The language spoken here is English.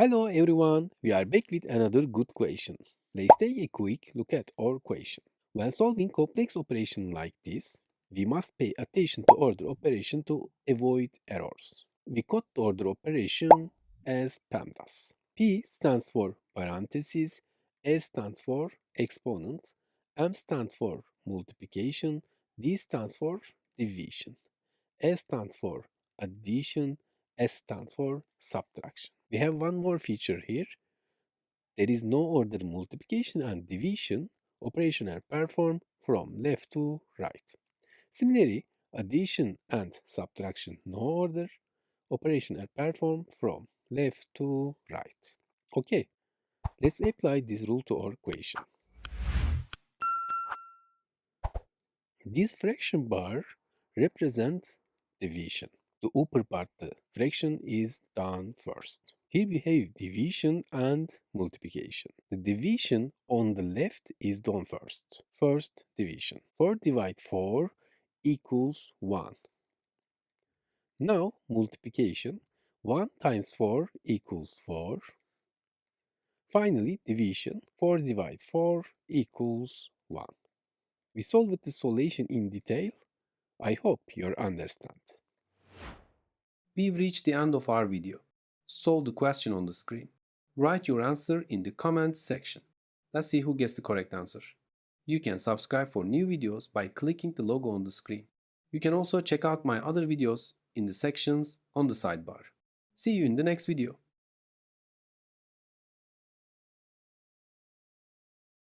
Hello everyone, we are back with another good question. Let's take a quick look at our question. When solving complex operation like this, we must pay attention to order operation to avoid errors. We code the order operation as PEMDAS. P stands for parentheses, S stands for exponent, M stands for multiplication, D stands for division. A stands for addition, S stands for subtraction. We have one more feature here. There is no order multiplication and division. Operation are performed from left to right. Similarly, addition and subtraction no order. Operation are performed from left to right. Okay, let's apply this rule to our equation. This fraction bar represents division. The upper part, the fraction, is done first. Here we have division and multiplication. The division on the left is done first. First division. 4 divide 4 equals 1. Now multiplication. 1 times 4 equals 4. Finally division. 4 divide 4 equals 1. We solved the solution in detail. I hope you understand. We've reached the end of our video. Solve the question on the screen. Write your answer in the comments section. Let's see who gets the correct answer. You can subscribe for new videos by clicking the logo on the screen. You can also check out my other videos in the sections on the sidebar. See you in the next video.